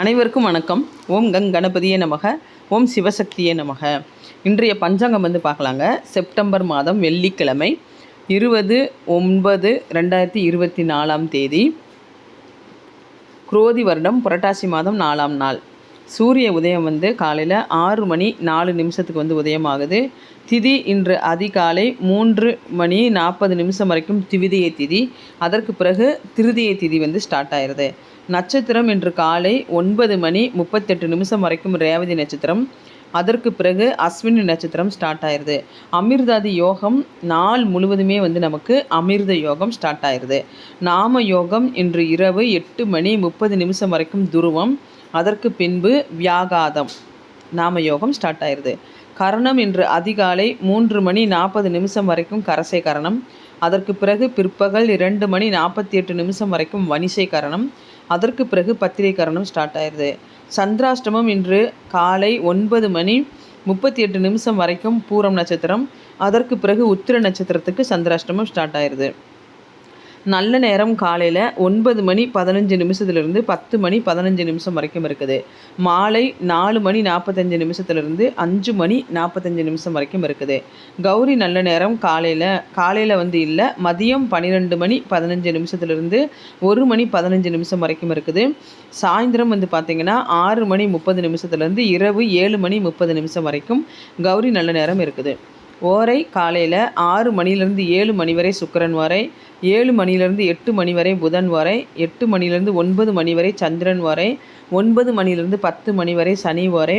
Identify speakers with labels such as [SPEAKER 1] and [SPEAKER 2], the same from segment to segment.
[SPEAKER 1] அனைவருக்கும் வணக்கம். ஓம் கணபதியே நமக. ஓம் சிவசக்தியே நமக. இன்றைய பஞ்சாங்கம் பார்க்கலாங்க. செப்டம்பர் மாதம் வெள்ளிக்கிழமை 20/9/2024 குரோதி வருடம் புரட்டாசி மாதம் 4ஆம் நாள். சூரிய உதயம் காலையில் 6:04 உதயமாகுது. திதி இன்று அதிகாலை 3:40 வரைக்கும் திவிதியை திதி. அதற்கு பிறகு திருதியை திதி ஸ்டார்ட் ஆயிடுது. நட்சத்திரம் இன்று காலை 9:38 வரைக்கும் ரேவதி நட்சத்திரம். அதற்கு பிறகு அஸ்வினி நட்சத்திரம் ஸ்டார்ட் ஆயிடுது. அமிர்தாதி யோகம் நாள் முழுவதுமே நமக்கு அமிர்த யோகம் ஸ்டார்ட் ஆயிடுது. நாம யோகம் இன்று இரவு 8:30 வரைக்கும் துருவம். அதற்கு பின்பு வியாகாதம் நாம யோகம் ஸ்டார்ட் ஆயிடுது. கரணம் இன்று அதிகாலை 3:40 வரைக்கும் கரசை கரணம். அதற்கு பிறகு பிற்பகல் 2:48 வரைக்கும் வனிசை கரணம். அதற்கு பிறகு பத்திரை கரணம் ஸ்டார்ட் ஆயிடுது. சந்திராஷ்டமம் இன்று காலை 9:38 வரைக்கும் பூரம் நட்சத்திரம். அதற்கு பிறகு உத்திர நட்சத்திரத்துக்கு சந்திராஷ்டமம் ஸ்டார்ட் ஆயிடுது. நல்ல நேரம் காலையில் 9:15 10:15 வரைக்கும் இருக்குது. மாலை 4:45 5:45 வரைக்கும் இருக்குது. கௌரி நல்ல நேரம் காலையில் இல்லை, மதியம் 12:15 1:15 வரைக்கும் இருக்குது. சாயந்தரம் பார்த்திங்கன்னா 6:30 இரவு 7:30 வரைக்கும் கௌரி நல்ல நேரம் இருக்குது. ஓரை காலையில் 6 மணிலேருந்து 7 மணி வரை சுக்கிரன் வரை, 7 மணிலேருந்து 8 மணி வரை புதன் வரை, 8 மணிலேருந்து 9 மணி வரை சந்திரன் வரை, 9 மணிலேருந்து 10 மணி வரை சனி வரை,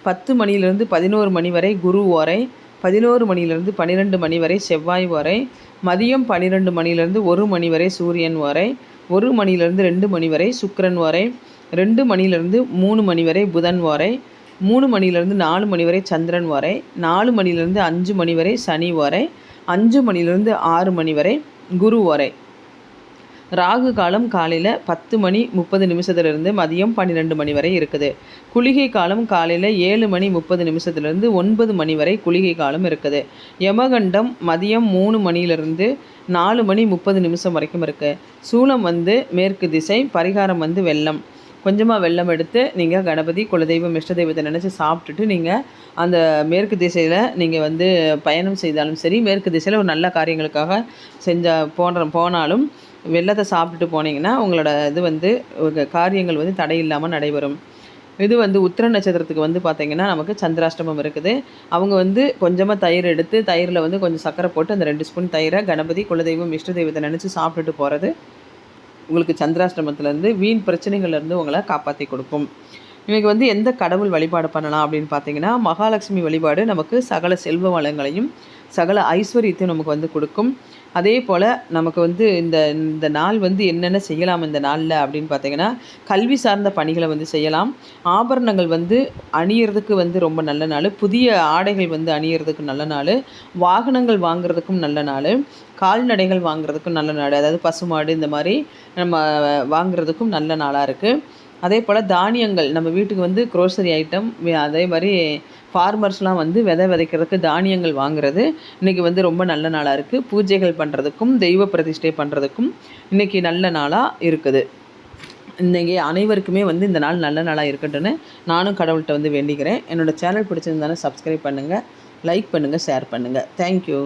[SPEAKER 1] 10 மணிலேருந்து 11 மணி வரை குரு வரை, 11 மணிலேருந்து 12 மணி வரை செவ்வாய் வரை, மதியம் 12 மணிலேருந்து 1 மணி வரை சூரியன் வரை, 1 மணிலேருந்து 2 மணி வரை சுக்கிரன் வரை, 2 மணிலேருந்து 3 மணி வரை புதன் வரை, 3 மணிலேருந்து 4 மணி வரை சந்திரன் வரை, 4 மணிலேருந்து 5 மணி வரை சனி வரை, 5 மணிலேருந்து 6 மணி வரை குரு வரை. ராகு காலம் காலையில் 10:30 மதியம் 12 மணி வரை இருக்குது. குளிகை காலம் காலையில் 7:30 9 மணி வரை குளிகை காலம் இருக்குது. யமகண்டம் மதியம் 3 மணிலேருந்து 4:30 வரைக்கும் இருக்குது. சூலம் மேற்கு திசை. பரிகாரம் வெல்லம். கொஞ்சமாக வெல்லம் எடுத்து நீங்கள் கணபதி குலதெய்வம் இஷ்ட தெய்வத்தை நினச்சி சாப்பிட்டுட்டு நீங்கள் அந்த மேற்கு திசையில் நீங்கள் பயணம் செய்தாலும் சரி, மேற்கு திசையில் ஒரு நல்ல காரியங்களுக்காக போனாலும் வெல்லத்தை சாப்பிட்டுட்டு போனீங்கன்னா உங்களோட காரியங்கள் தடை இல்லாமல் நடைபெறும். இது உத்திர நட்சத்திரத்துக்கு பார்த்திங்கன்னா நமக்கு சந்திராஷ்டமம் இருக்குது. அவங்க கொஞ்சமாக தயிர் எடுத்து தயிரில் கொஞ்சம் சர்க்கரை போட்டு அந்த 2 ஸ்பூன் தயிரை கணபதி குலதெய்வம் இஷ்ட தெய்வத்தை நினச்சி சாப்பிட்டுட்டு போகிறது உங்களுக்கு சந்திராஷ்டமத்துலேருந்து வீண் பிரச்சனைகள்லேருந்து உங்களை காப்பாற்றி கொடுக்கும். இன்றைக்கி எந்த கடவுள் வழிபாடு பண்ணலாம் அப்படின்னு பார்த்தீங்கன்னா, மகாலட்சுமி வழிபாடு நமக்கு சகல செல்வ வளங்களையும் சகல ஐஸ்வர்யத்தையும் நமக்கு கொடுக்கும். அதே போல் நமக்கு இந்த நாள் என்னென்ன செய்யலாம் இந்த நாளில் அப்படின்னு பார்த்தீங்கன்னா, கல்வி சார்ந்த பணிகளை செய்யலாம். ஆபரணங்கள் அணியறதுக்கு ரொம்ப நல்ல நாள். புதிய ஆடைகள் அணியறதுக்கு நல்ல நாள். வாகனங்கள் வாங்குறதுக்கும் நல்ல நாள். கால்நடைகள் வாங்குறதுக்கும் நல்ல நாள். அதாவது பசுமாடு இந்த மாதிரி நம்ம வாங்குறதுக்கும் நல்ல நாளாக இருக்குது. அதே போல் தானியங்கள் நம்ம வீட்டுக்கு க்ரோசரி ஐட்டம், அதே மாதிரி ஃபார்மர்ஸ்லாம் விதை விதைக்கிறதுக்கு தானியங்கள் வாங்குறது இன்றைக்கி ரொம்ப நல்ல நாளாக இருக்குது. பூஜைகள் பண்ணுறதுக்கும் தெய்வ பிரதிஷ்டை பண்ணுறதுக்கும் இன்றைக்கி நல்ல நாளாக இருக்குது. இன்றைக்கி அனைவருக்குமே இந்த நாள் நல்ல நாளாக இருக்கட்டும்னு நானும் கடவுள்கிட்ட வேண்டிக்கிறேன். என்னோடய சேனல் பிடிச்சிருந்தாலும் சப்ஸ்கிரைப் பண்ணுங்கள், லைக் பண்ணுங்கள், ஷேர் பண்ணுங்கள். தேங்க்யூ.